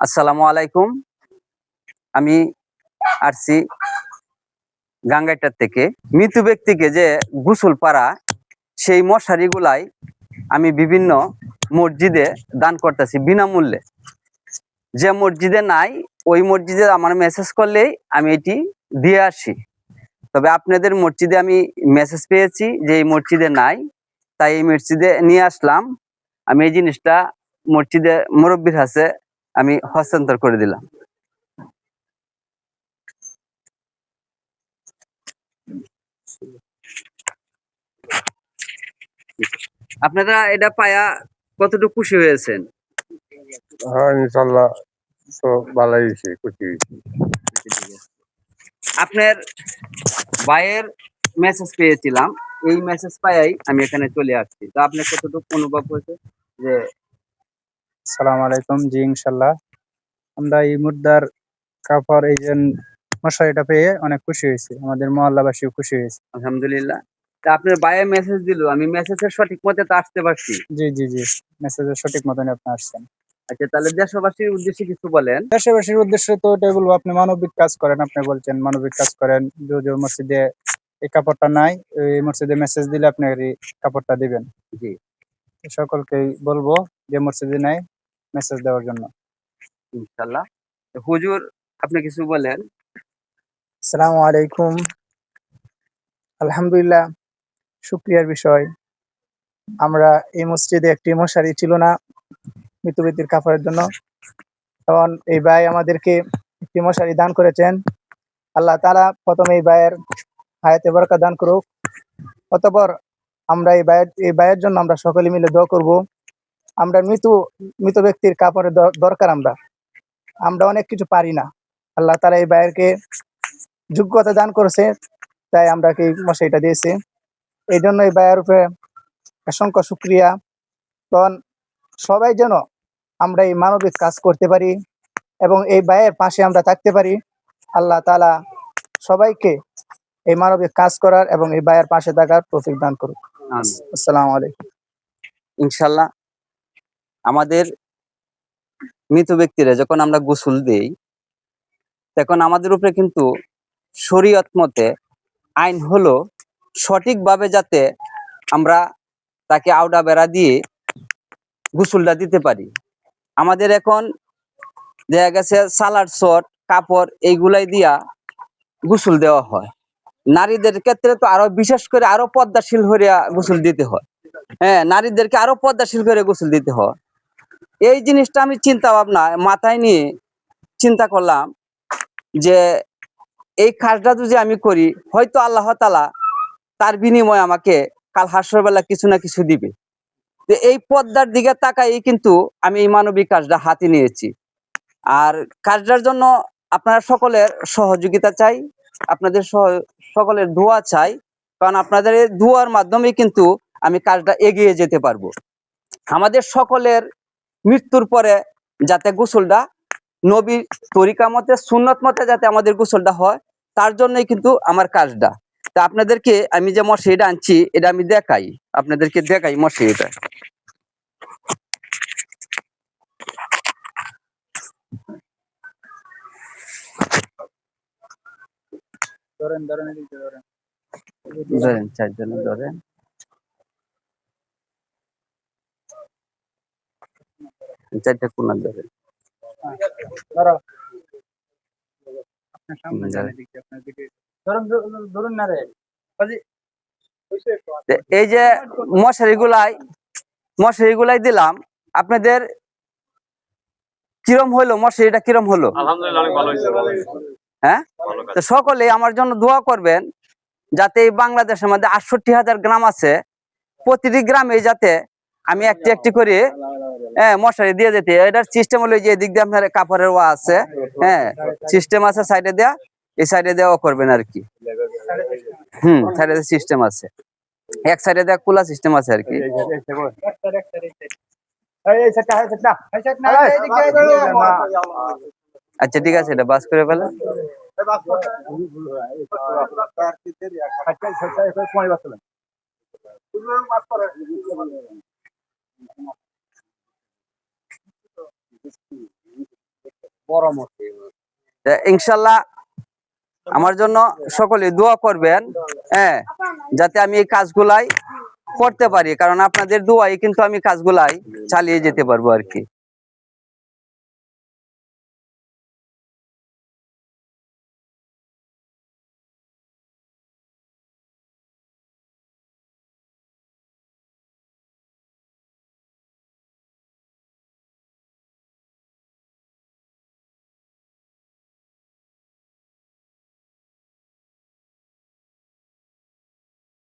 আসসালামু আলাইকুম। আমি আসছি গাঙ্গাইটার থেকে। মৃত ব্যক্তিকে যে গোসল পাড়া, সেই মশারিগুলাই আমি বিভিন্ন মসজিদে দান করতেছি বিনামূল্যে। যে মসজিদে নাই, ওই মসজিদে আমার মেসেজ করলেই আমি এটি দিয়ে আসি। তবে আপনাদের মসজিদে আমি মেসেজ পেয়েছি যে এই মসজিদে নাই, তাই এই মসজিদে নিয়ে আসলাম। আমি এই জিনিসটা মসজিদে মুরব্বির কাছে আমি হস্তান্তর করে দিলাম। আপনারা এটা পায়া কতটুকু খুশি হয়েছেন? হ্যাঁ, ইনশাল্লাহ তো ভালোই হয়েছে, খুশি হয়েছি। আপনার ভাইয়ের মেসেজ পেয়েছিলাম, এই মেসেজ পাই আমি এখানে চলে আসছি। তো আপনি কতটুকু অনুভব হয়েছে যে? আসসালামু আলাইকুম। জি, ইনশাল্লাহ আমরা এই মুদ্রার কাপড় এই যে মশারিটা পেয়ে অনেক খুশি হয়েছি, আমাদের মহল্লাবাসীও খুশি হয়েছে। আলহামদুলিল্লাহ। তা আপনার ভাইয়ের মেসেজ দিল, আমি মেসেজের সঠিক মতে তো আসতে পারছি। জি জি জি, মেসেজের সঠিক মতন আপনি আসছেন। আচ্ছা, তাহলে দেশবাসীর উদ্দেশ্যে কিছু বলেন। দেশবাসীর উদ্দেশ্যে তো এটাই বলবো, আপনি মানবিক কাজ করেন, আপনি বলছেন মানবিক কাজ করেন। যে মসজিদে এই কাপড়টা নাই, এই মসজিদে মেসেজ দিলে আপনি এই কাপড়টা দিবেন। জি, সকলকেই বলবো যে মসজিদে নাই মেসেজ দেওয়ার জন্য। ইনশাল্লাহ। তো হুজুর, আপনি কিছু বলেন। আসসালামু আলাইকুম। আলহামদুলিল্লাহ, শুকরিয়ার বিষয়, আমরা এই মসজিদে একটি মশারি ছিল না মৃত ব্যক্তির কাপড়ের জন্য। তখন এই ভাই আমাদেরকে একটি মশারি দান করেছেন। আল্লাহ তাআলা প্রথমে এই ভাইয়ের হায়াতে বরকত দান করুক। অতঃপর আমরা এই ভাইয়ের জন্য আমরা সকলে মিলে দোয়া করব। আমরা মৃত ব্যক্তির কাপড়ের দরকার, আমরা অনেক কিছু পারি না। আল্লাহ তাআলা এই ভাইয়েরকে যোগ্যতা দান করেছে, তাই আমরা কি মশারিটা দিয়েছি। এই জন্য এই ভাইয়ের উপরে অসংখ্য শুকরিয়া। তখন সবাই যেন আমরা এই মানবিক কাজ করতে পারি এবং এই ভাইয়ের পাশে আমরা থাকতে পারি। আল্লাহ তাআলা সবাইকে এই মানবিক কাজ করার এবং এই ভাইয়ের পাশে থাকার তৌফিক দান করুক। আমিন। আসসালামু আলাইকুম। ইনশাল্লাহ, আমাদের মৃত ব্যক্তিরা যখন আমরা গোসল দেই, তখন আমাদের উপরে কিন্তু শরীয়ত মতে আইন হলো সঠিকভাবে যাতে আমরা তাকে আওড়া বেড়া দিয়ে গোসলটা দিতে পারি। আমাদের এখন দেখা গেছে সালার শট, কাপড় এইগুলাই দিয়া গোসল দেওয়া হয়। নারীদের ক্ষেত্রে তো আরো বিশেষ করে আরো পর্দাশীল হইয়া গোসল দিতে হয়। হ্যাঁ, নারীদেরকে আরো পর্দাশীল করে গোসল দিতে হয়। এই জিনিসটা আমি চিন্তা ভাবনা মাথায় নিয়ে চিন্তা করলাম যে এই কাজটা যদি আমি করি, হয়তো আল্লাহ তাআলা তার বিনিময়ে আমাকে কাল হাসর বেলা কিছু না কিছু দিবে। তো এই পদ্মার দিকে তাকাই কিন্তু আমি এই মানবিক কাজটা হাতে নিয়েছি। আর কাজটার জন্য আপনারা সকলের সহযোগিতা চাই, আপনাদের সকলের দোয়া চাই। কারণ আপনাদের এই দোয়ার মাধ্যমে কিন্তু আমি কাজটা এগিয়ে যেতে পারবো। আমাদের সকলের মৃত্যুর পরে যাতে গোসলটা নবীর তরিকা মতে, সুন্নত মতে যাতে আমাদের গোসলটা হয়, তার জন্যই কিন্তু আমার কাজটা। তা আপনাদেরকে আমি যে মশারিটা আনছি, এটা আমি আপনাদেরকে দেখাই মশারিটা। ধরেন ধরেন এদিকে ধরেন। ধরেন, চারজনে ধরেন। চারটা কোনা ধরেন। ধরো, আপনার সামনে ধরেন। যান, এদিকে আপনার দিকে ধরুন ধরুন না রে। তো এই যে মশারিগুলাই দিলাম, আপনাদের কিরম হইলো? মশারিটা কিরম হলো? আলহামদুলিল্লাহ, অনেক ভালো হয়েছে। হ্যাঁ, তো সকলে আমার জন্য দোয়া করবেন যাতে এই বাংলাদেশের মধ্যে 68,000 গ্রাম আছে, প্রতিটি গ্রামে যাতে আমি একটি একটি করে মশারি দিয়ে যেতে। এটার সিস্টেম হলো যে এদিক দিয়ে আপনার কাপড়ের ওয়া আছে, হ্যাঁ সিস্টেম আছে, সাইডে দেয়া, এই সাইডে দেওয়া করবেন আর কি। সাইডে সিস্টেম আছে, এক সাইডে দেওয়া খোলা সিস্টেম আছে আর কি। আচ্ছা, ঠিক আছে, এটা বাস করে ফেলেন। তা ইনশাল্লাহ আমার জন্য সকলে দোয়া করবেন, হ্যাঁ, যাতে আমি এই কাজগুলাই করতে পারি, কারণ আপনাদের দোয়াই কিন্তু আমি কাজগুলাই চালিয়ে যেতে পারবো আর কি।